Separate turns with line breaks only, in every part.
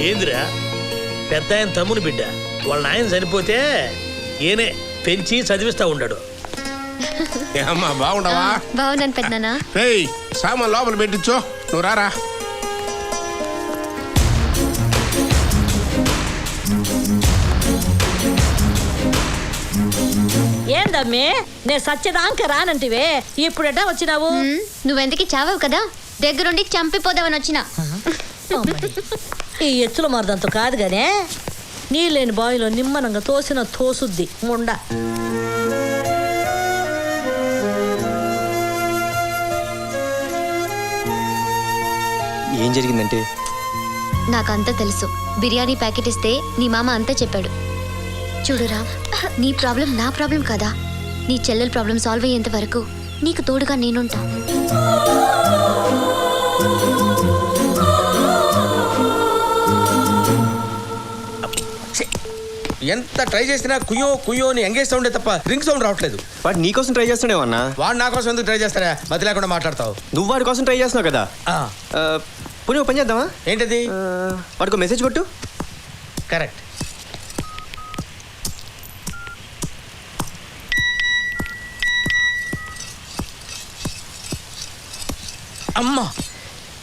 ఏందిరా పెద్ద ఆయన తమ్ముని బిడ్డ వాళ్ళ నాయన చనిపోతే ఏనే పెంచి చదివిస్తా ఉన్నాడు.
ఏమ్మా బాగుండవా?
బాగున్నాను పెద్దనా.
రేయ్ సామాన్ లోపల పెట్టించో, నువ్వు రారా.
ఏందమ్మే నేను సత్యదాంక రానంటివే ఇప్పుడట వచ్చినావు?
నువ్వెందుకు చావావు కదా, దగ్గరుండి చంపిపోదామని వచ్చిన.
ఈ ఎచ్చుల మరదంతో కాదు గానే నీళ్ళేని బావిలో నిమ్మనంగా తోసిన తోసుద్ది ముండ.
ఏం జరిగిందంటే
నాకంతా తెలుసు. బిర్యానీ ప్యాకెట్ ఇస్తే నీ మామ అంతా చెప్పాడు. చూడురా, నీ ప్రాబ్లం నా ప్రాబ్లం కదా. నీ చెల్లెల ప్రాబ్లం సాల్వ్ అయ్యేంత వరకు నీకు తోడుగా నేనుంటా.
ఎంత ట్రై చేసినా కుయ్యో కుయ్యో అని ఎంగేజ్ సౌండే తప్ప రింగ్ సౌండ్ రావట్లేదు.
వాడు నీ కోసం ట్రై చేస్తున్నావు అన్నా.
వాడు నా కోసం ఎందుకు ట్రై చేస్తారా? మతి లేకుండా మాట్లాడతావు.
నువ్వు వాడి కోసం ట్రై చేస్తున్నావు కదా. పోనీ పని చేద్దామా?
ఏంటది?
వాడికి మెసేజ్ కొట్టు.
కరెక్ట్. అమ్మా,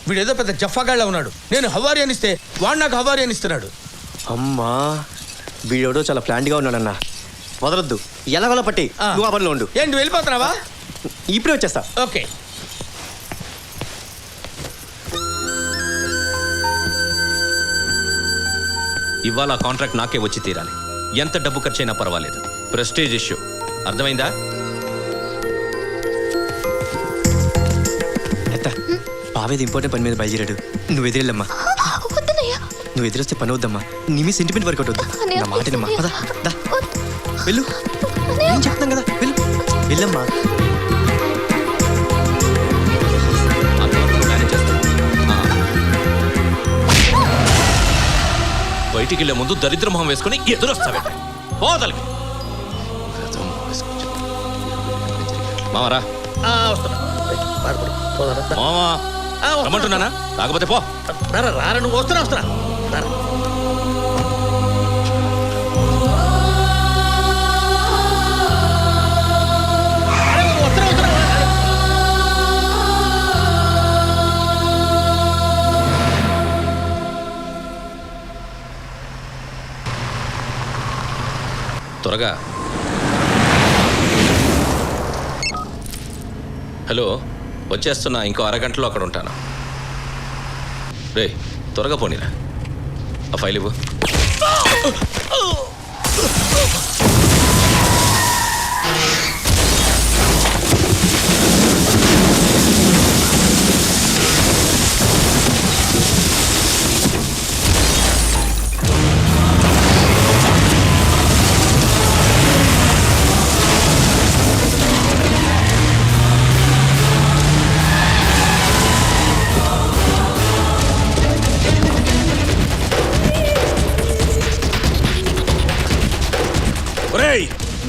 వీడేదో పెద్ద జఫాగాళ్ళ ఉన్నాడు. నేను హవారి అనిస్తే వాడు నాకు హవారి అనిస్తున్నాడు.
అమ్మా, వీడెవడో చాలా ప్లాంట్గా ఉన్నాడన్నా. వదలొద్దు, ఎలాగోలా పట్టి నువ్వు ఆ పనిలో ఉండు.
ఏంటి వెళ్ళిపోతున్నావా?
ఇప్పుడే వచ్చేస్తా.
ఓకే.
ఇవాళ కాంట్రాక్ట్ నాకే వచ్చి తీరాలి. ఎంత డబ్బు ఖర్చైనా పర్వాలేదు. ప్రెస్టేజ్ ఇష్యూ, అర్థమైందా?
బావేది ఇంపార్టెంట్ పని మీద బయలుదేరాడు. నువ్వు ఎదిరెళ్ళమ్మా. నువ్వు ఎదురొస్తే పని వద్దమ్మా. నీ మీ సెంటిమెంట్ వర్కౌట్ వద్దు. నా మాటనమ్మా. వెళ్ళు, నేను చెప్తాను కదా. వెళ్ళు, వెళ్ళమ్మా.
బయటికి వెళ్ళే ముందు దరిద్ర మొహం వేసుకుని ఎదురొస్తావే. పోదలకి మామరా. మామా రమ్మంటున్నానా? రాకపోతే పో.
రారా, నువ్వు వస్తున్నా.
త్వరగా. హలో, వచ్చేస్తున్నా. ఇంకో అరగంటలో అక్కడ ఉంటాను. రే త్వరగా పోనీరా. ఆ ఫైల్ ఇవ్వు.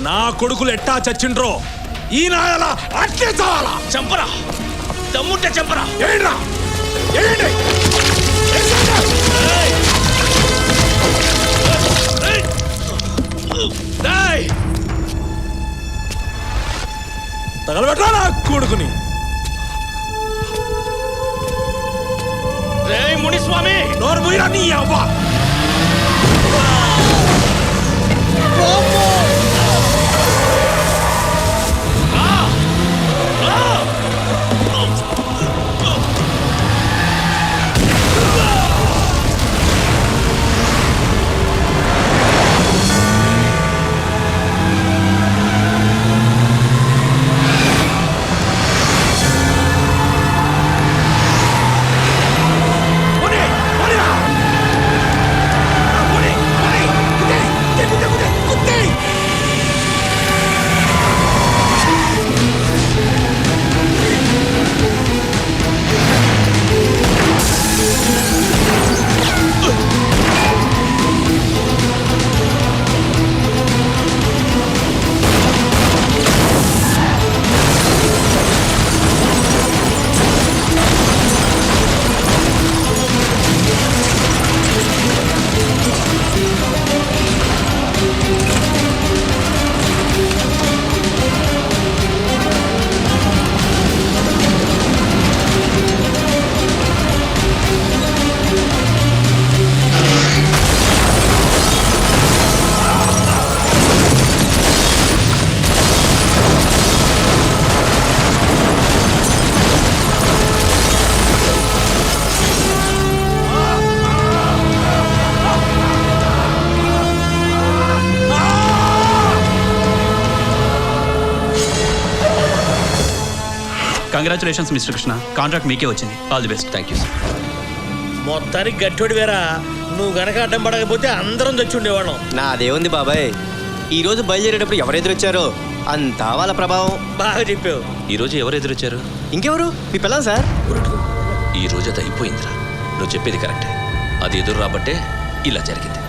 నా కొడుకులు ఎట్టా చచ్చిండ్రో ఈ నాయలా అట్లే చావాలా?
చంపరా, దమ్ముంటే చంపరా.
ఏంట్రా? ఏంటి? తగలబెట్టా నా కొడుకుని.
మునిస్వామి
నోరు మూయరా నీ అవ్వ. Hey!
Congratulations mister Krishna, contract మీకే వచ్చింది. All the best.
Thank you sir.
మొత్తానికి గట్టోడి వేరా, నువ్వు గనక అడ్డం పడకపోతే అందరం తెచ్చి ఉండేవాళ్ళం.
నాదేముంది బాబాయ్, ఈ రోజు బయలుదేరేటప్పుడు ఎవరెదురొచ్చారో అంతా వాళ్ళ ప్రభావం.
బాగా చెప్పావు.
ఈరోజు ఎవరు ఎదురొచ్చారు?
ఇంకెవరు? మీ పిల్లలు సార్.
ఈ రోజు అది అయిపోయిందిరా. నువ్వు చెప్పేది కరెక్టే. అది ఎదురు రాబట్టే ఇలా జరిగింది.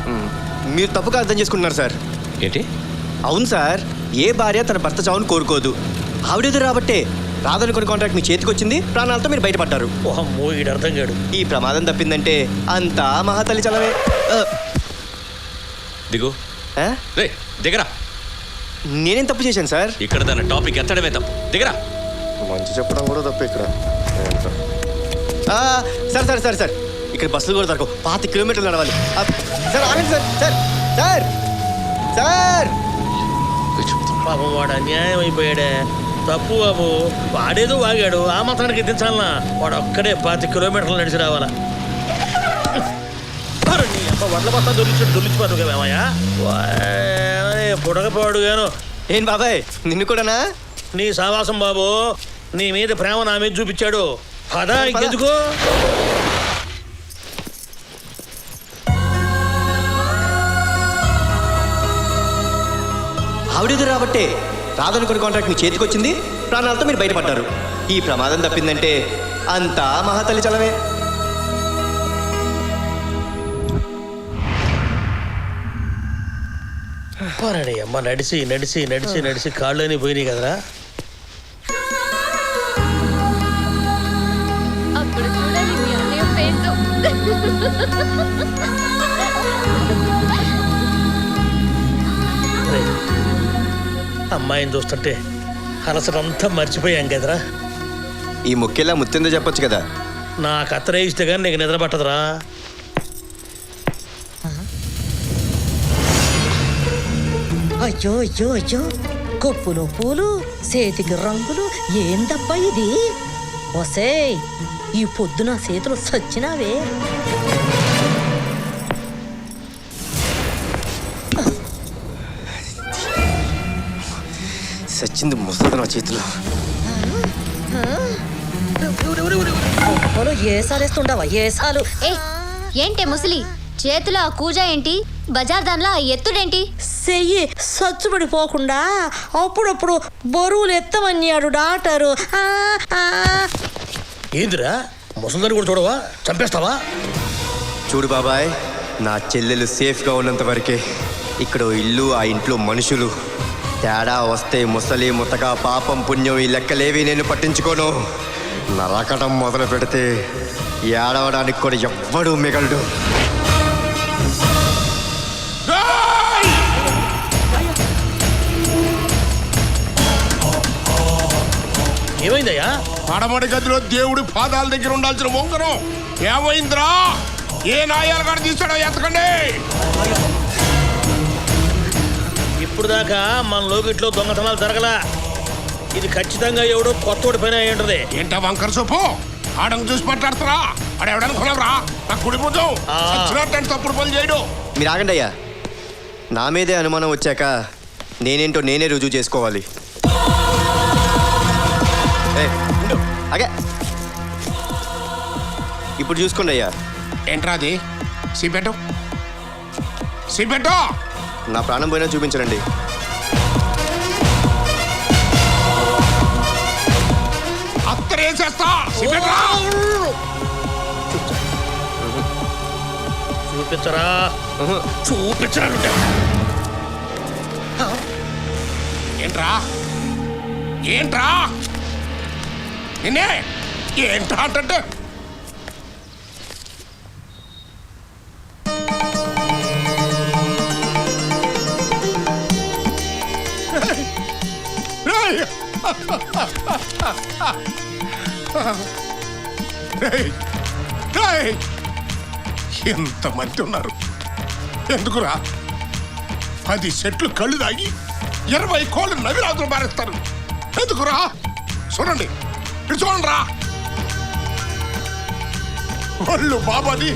మీరు తప్పుగా అర్థం చేసుకుంటున్నారు సార్.
ఏంటి?
అవును సార్, ఏ భార్య తన భర్త చావును కోరుకోదు. ఆవిడెదురు రాబట్టే రాదనుకున్న కాంట్రాక్ట్ మీ చేతికి వచ్చింది, ప్రాణాలతో మీరు బయటపడ్డారు.
ఓహమ్మో, ఈడు అర్థం కాడు.
ఈ ప్రమాదం తప్పిందంటే అంతా మహాతల్లి చలవే.
దిగు.
ఆ?
రే దిగరా.
నేనేం తప్పు చేశాను సార్?
ఇక్కడ దాని టాపిక్ ఎత్తడమే తప్పు. దిగరా.
మంచి చెప్పడం కూడా తప్పు ఇక్కడ. సార్ సార్ సార్ సార్, ఇక్కడ బస్సులు కూడా దొరకవు, 5 కిలోమీటర్లు నడవాలి. సార్ ఆగండి సార్. సార్ సార్ సార్
పాపం వాడు అన్యాయం అయిపోయాడే. తప్పు బాబు, వాడేదో వాగాడు, ఆ మాత్రానికి ఎత్తించాలనా? వాడు ఒక్కడే 5 కిలోమీటర్లు నడిచి రావాలా? వడ్ల బస్తా దొరికిపోదు మేమయ్యా. పుడకపోడు గాను.
ఏం బాబాయ్, నిన్ను కూడానా?
నీ సావాసం బాబు, నీ మీద ప్రేమ నా మీద చూపించాడు. పదా ఇంకెందుకు?
ఆవిడెదురు రాబట్టే రాదనుకున్న కాంట్రాక్ట్ మీ చేతికి వచ్చింది, ప్రాణాలతో మీరు బయటపడ్డారు. ఈ ప్రమాదం తప్పిందంటే అంతా మహాతల్లి చలవే.
పోరాడి అమ్మ, నడిచి నడిచి నడిచి నడిచి కాళ్ళని పోయినాయి కదరా.
అప్పుడు చూడాలి మీ అన్నయ్య ఫేస్.
అమ్మాయిని చూస్తుంటే అలసటంతా మర్చిపోయాం కదరా.
ఈ ముఖ్యలా ముత్తిందో చెప్పొచ్చు కదా.
నాకు అత్తరే ఇస్తే కానీ నీకు నిద్ర పట్టదురా.
అయ్యో అయ్యో అయ్యో, కొప్పులు పూలు, చేతికి రంగులు, ఏందబ్బా ఇది? ఒసేయ్, ఈ పొద్దున చేతులు సచ్చినావే.
సచ్చింది ముసలి నా చేతిలో.
ఏసాలేస్తుండవా ఏసాలు?
ఏంటే ముసలి, చేతిలో ఆ కూజ ఏంటి, బజార్ దానిలో ఆ ఎత్తుడేంటి?
చెయ్యి సచ్చుబడిపోకుండా అప్పుడప్పుడు బరువులు ఎత్తమన్నాడు డాక్టరు.
ఏందిరా, ముసలిదాన్ని కూడా చూడవా? చంపేస్తావా?
చూడు బాబాయ్, నా చెల్లెలు సేఫ్గా ఉన్నంత వరకే ఇక్కడ ఇల్లు, ఆ ఇంట్లో మనుషులు. తేడా వస్తే ముసలి ముతక పాపం పుణ్యం ఈ లెక్కలేవి నేను పట్టించుకోను. నరకటం మొదలు పెడితే ఏడవడానికి కూడా ఎవ్వడూ మిగలడు.
ఏమైందయ్యా?
పడమడి గదిలో దేవుడి పాదాల దగ్గర ఉండాల్సిన మొంగరం ఏమైందిరా? ఏ నాయాలు కాడ తీసాడో ఎత్తకండి.
ఇప్పుడు దాకా మన లోకిట్లో దొంగతనాలు జరగలా. ఇది ఖచ్చితంగా ఎవడో కొత్తోడి పని అయి ఉంటుంది.
ఏంటా వంకర సొప్పు? ఆడను చూసి మాట్లాడతారా? ఆడెవడనుకున్నావురా? నా కుడి భుజం చచ్చినట్టు తప్పుడు పనులు చేయడు.
మీరు ఆగండి అయ్యా, నా మీదే అనుమానం వచ్చాక నేనేంటో నేనే రుజువు చేసుకోవాలి. అగే ఇప్పుడు చూసుకోండి అయ్యా.
ఏంట్రా అది? సిబెట్టు సిబెట్టు.
నా ప్రాణం పోయినా చూపించరండి.
అత్తరేసేస్తా. సిబెట్రా.
చూపించరా, చూపించరా.
ఏంట్రా ఏంట్రా నిన్నే ఏంట్రా అంటే ఎంతమంది ఉన్నారు? ఎందుకురా? 10 సెట్లు కళ్ళు తాగి 20 కోళ్ళు నవిరాజులు మారేస్తారు. ఎందుకురా? చూడండి, ఇటు చూడండి రా. ఒళ్ళు బాబాది,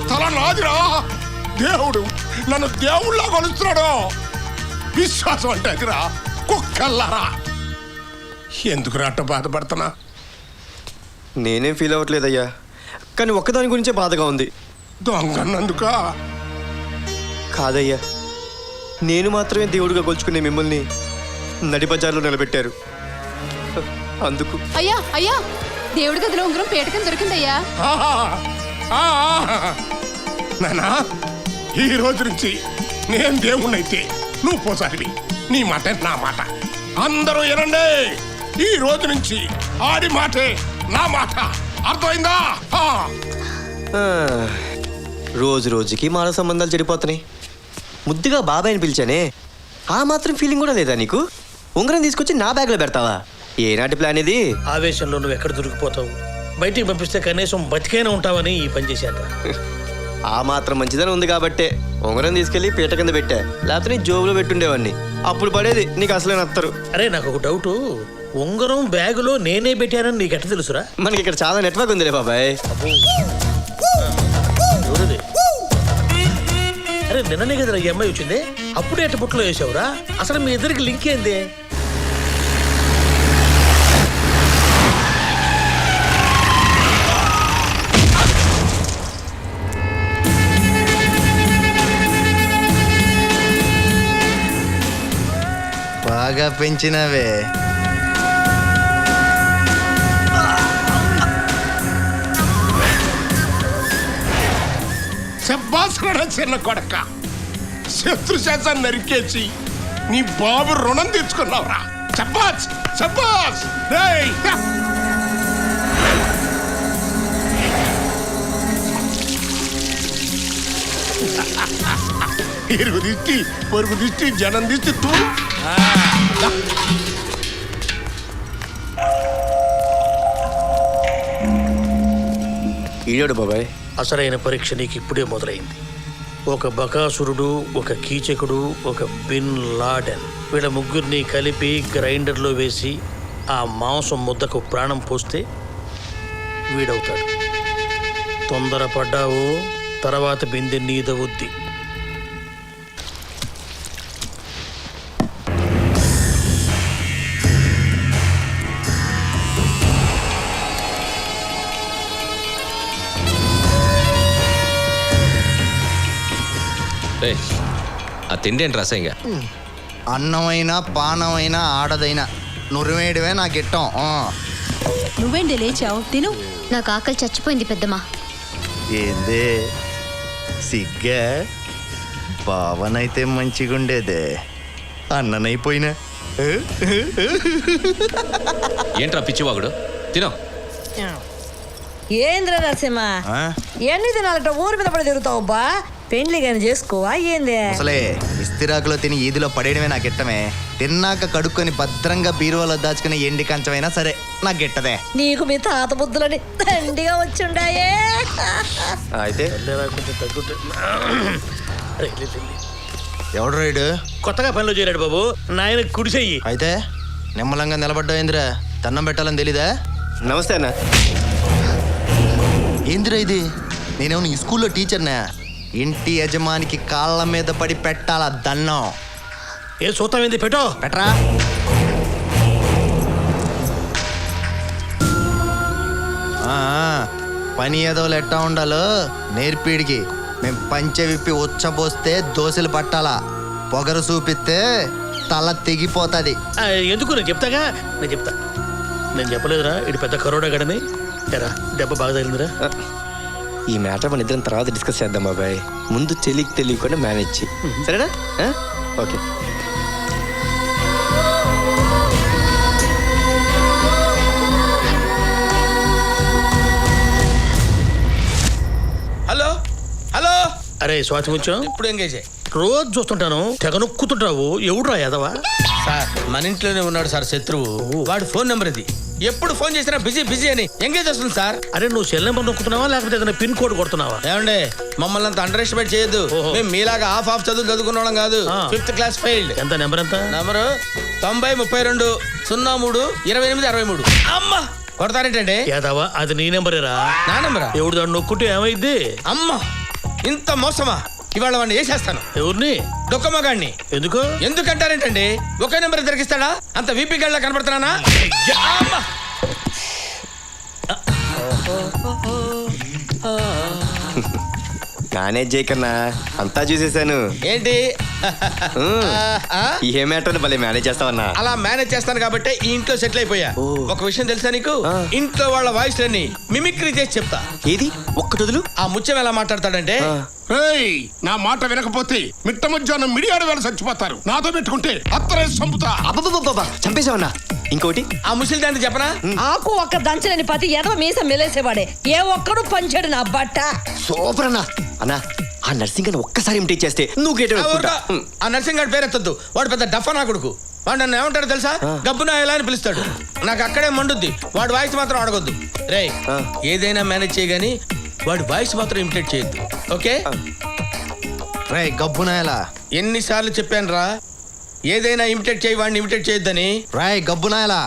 తల నాదిరా. దేవుడు నన్ను దేవుళ్ళ కొలుస్తున్నాడు. విశ్వాసం అంటే అదిరా. కుక్కల్లారా, ఎందుకురా అట్ట బాధపడుతున్నా?
నేనేం ఫీల్ అవ్వట్లేదయ్యా, కానీ ఒక్కదాని గురించే బాధగా ఉంది.
దొంగన్నందుక
కాదయ్యా, నేను మాత్రమే దేవుడిగా కొలుచుకునే మిమ్మల్ని నడి బజార్లో నిలబెట్టారు. అందుకు
అయ్యా అయ్యా దేవుడి గదిలో ఉంగరం పేటకం దొరికిందయ్యా.
నానా, ఈ రోజు నుంచి నేను దేవుణ్ణైతే నువ్వు పోసారివి. నీ మాట నా మాట. అందరూ వినండి, ఈ రోజు నుంచి ఆడి మాటే నా మాట. అర్థమైందా?
రోజు రోజుకి మానవ సంబంధాలు చెడిపోతున్నాయి. ముద్దుగా బాబాయ్ని పిలిచానే, ఆ మాత్రం ఫీలింగ్ కూడా లేదా నీకు? ఉంగరం తీసుకొచ్చి నా బ్యాగ్లో పెడతావా? ఏనాటి ప్లాన్ ఇది?
ఆవేశంలో నువ్వు ఎక్కడ దొరికిపోతావు? బయటికి పంపిస్తే కనీసం బతికైనా ఉంటావని ఈ పని చేశాను.
ఆ మాత్రం మంచిదని ఉంది కాబట్టే ఉంగరం తీసుకెళ్లి పీట కింద పెట్టా, లేకపోతే నీ జోబులో పెట్టుండేవాడిని. అప్పుడు పడేది నీకు అసలే నత్తరు.
అరే నాకు ఒక డౌట్, ఉంగరం బ్యాగులో నేనే పెట్టానని నీకు ఎట్ట తెలుసురా?
మనకి ఇక్కడ చాలా నెట్వర్క్ ఉందిలే బాబాయ్.
ఎవరిది? అరే నిన్ననే కదరా ఈ అమ్మాయి వచ్చింది, అప్పుడే ఎట్ట బుట్టలో వేసావురా? అసలు మీ ఇద్దరికి లింక్ ఏంది?
బాగా పెంచినవే.
చెప్పాల్సిన చిన్న కొడక, శత్రు శాసనం నరికేసి నీ బాబు రుణం తీర్చుకున్నావురా. చెప్పాస్ చెప్పాస్. ఇరుగు దిష్టి, పొరుగు దిష్టి, జనం దిష్టి తూ.
ఈడాడు బాబాయ్.
అసలైన పరీక్ష నీకు ఇప్పుడే మొదలైంది. ఒక బకాసురుడు, ఒక కీచకుడు, ఒక బిన్ లాడెన్, వీళ్ళ ముగ్గురిని కలిపి గ్రైండర్లో వేసి ఆ మాంసం ముద్దకు ప్రాణం పోస్తే వీడవుతాడు. తొందరపడ్డావు, తర్వాత బిందె నీదవుద్ది.
ఆ తిండి ఏంటి రసంగా?
అన్నమైనా పానమైనా ఆడదైనా నురివేయడమే నాకు ఇట్టం.
నువ్వేంటి లేచావు? తిను.
నాకు ఆకలి చచ్చిపోయింది పెద్దమ్మా.
ఏందే సిగ్గా? బావనైతే మంచిగుండేదే, అన్ననైపోయినా.
ఏంట్రా పిచ్చివాగుడు? తినో.
ఏంద్ర నరసింహ, ఎన్ని దినాలట ఊరి మీద పడి తిరుగుతావు బా? పెండ్లి కానీ చేసుకోవా ఏంది?
అసలే ఇస్తిరాకులో తిని ఈదిలో పడేయడమే నాకు ఇట్టమే. తిన్నాక కడుక్కొని భద్రంగా బీరువాలో దాచుకుని ఎండి కంచమైనా సరే నాకు గిట్టదే.
నీకు మీ తాత బుద్ధులని దండిగా వచ్చుండాయే.
అయితే
ఎవడు రైడు?
కొత్తగా పనిలో చేరాడు బాబు, నాయన కుడిసెయ్యి.
అయితే నిమ్మలంగా నిలబడ్డావు ఏందిరా? దండం పెట్టాలని తెలీదా?
నమస్తే అన్న.
ఏందిరా ఇది? నేనేమన్నా ఈ స్కూల్లో టీచర్నా? ఇంటి యజమానికి కాళ్ళ మీద పడి పెట్టాలా దన్నం?
ఏ చూస్తామేంది? పెట్టో.
పెట్టరా. పని ఏదో ఎట్టా ఉండాలో నేర్పిడికి. మేము పంచె విప్పి ఉచ్చబోస్తే దోశలు పట్టాలా, పొగరు చూపిస్తే తల తెగిపోతుంది.
ఎందుకు? నేను చెప్తాగా, నేను చెప్తా. నేను చెప్పలేదురా ఇటు పెద్ద కరోడా గడని. ఎరా దెబ్బ బాగా తగిలిందిరా.
ఈ మ్యాటర్ మన ఇద్దరం తర్వాత డిస్కస్ చేద్దాం బాబాయ్. ముందు చెల్లికి తెలియకుండా మేనేజ్ చేయి, సరేనా? ఓకే.
Hello hello.
అరే స్వాతి ముత్యం,
ఇప్పుడు ఎంగేజ్ అయ్యి.
రోజు చూస్తుంటాను, తెగ నొక్కుతుంటావు. ఎవడురా యాదవా?
సార్ మన ఇంట్లోనే ఉన్నాడు సార్ శత్రువు. వాడు ఫోన్ నెంబర్ ఇది. ఎప్పుడు ఫోన్ చేసినా బిజీ బిజీ అని ఎంగేజ్ వస్తుంది సార్.
అరే నువ్వు సెల్ నెంబర్ నొక్కుతున్నావా లేకపోతే ఏదైనా పిన్ కోడ్ కొడుతున్నావా?
ఏమండే, మమ్మల్ని అంత అండర్ ఎస్టిమేట్ చేయొద్దు. మేము మీలాగా హాఫ్ చదువులు చదువుకున్న వాళ్ళం కాదు. 5th class failed.
ఎంత నెంబర్? ఎంత
నంబరు 9032 03 28 63. అమ్మా కొడతారేంటండి?
యాదవా అది నీ నెంబరేరా?
నా నెంబరా?
ఎవడు దాన్ని నొక్కుంటే ఏమైద్ది?
అమ్మా ఇంత మోసమా? ఇవాళ వాడిని వేసేస్తాను.
ఎవరిని?
డొక్కమ్మగాడిని.
ఎందుకు?
ఎందుకంటారేంటండి? ఒకే నెంబర్ దొరికిస్తాడా? అంత వీపీ గళ్ళ కనపడుతున్నానా?
మేనేజ్ చేయకన్నా అంతా చూసేసాను.
ఏంటి
ఏ మ్యాటర్ భలే మేనేజ్ చేస్తావన్నా.
అలా మేనేజ్ చేస్తాను కాబట్టి ఈ ఇంట్లో సెటిల్ అయిపోయా. ఒక విషయం తెలుసా నీకు? ఇంట్లో వాళ్ళ వాయిస్ లన్నీ మిమిక్రీ చేసి చెప్తా.
ఏది ఒక్కటి వదులు.
ఆ ముత్యం ఎలా మాట్లాడతాడంటే,
ఏయ్, నా మాట వినకపోతే మిట్ట మధ్యాహ్నం మిడియాడు వేళ చచ్చిపోతారు. నాతో పెట్టుకుంటే అత్తరే చంపుతా.
అబ్బబ్బబ్బబ్బా చంపేశావన్నా. ఇంకోటి
ఆ ముసలి దాన్ని చెప్పనా?
ఆకు ఒక్క దంచలేని పతి ఎదవ మీస మెలేసేవాడే. ఏ ఒక్కడు పంచాడు నా బట్ట.
సూపర్ అన్నా. అన్నా ఆ నర్సింగ్ అని ఒక్కసారి ఇమిటేట్ చేస్తే నువ్వు గేట్
ఆ నర్సింగ్ గారి పేరెత్తద్దు. వాడు పెద్ద డఫా నా కొడుకు. వాడు నన్ను ఏమంటాడు తెలుసా? గబ్బున ఎలా అని పిలుస్తాడు. నాకు అక్కడే మండుద్ది. వాడి వాయిస్ మాత్రం అడగొద్దు. రే, ఏదైనా మేనేజ్ చేయగాని వాడి వాయిస్ మాత్రం ఇమిటేట్ చేయొద్దు. ఓకే?
రే గబ్బునాయలా,
ఎన్నిసార్లు చెప్పాను రా, ఏదైనా ఇమిటేట్ చేయి, వాడిని ఇమిటేట్ చేయొద్దని.
రాయ్ గబ్బునాయలా.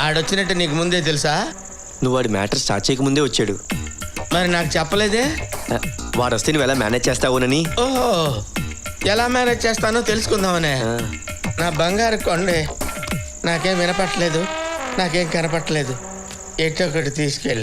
ఆడొచ్చినట్టు నీకు ముందే తెలుసా?
నువ్వు వాడి మ్యాటర్ స్టార్ట్ చేయకముందే వచ్చాడు.
మరి నాకు చెప్పలేదే?
వాడు వస్తే నువ్వు ఎలా మేనేజ్ చేస్తావునని.
ఓహో, ఎలా మేనేజ్ చేస్తానో తెలుసుకుందామనే. నా బంగారు కొండే, నాకేం వినపట్లేదు, నాకేం కనపట్లేదు. ఎటో ఒకటి తీసుకెళ్ళు.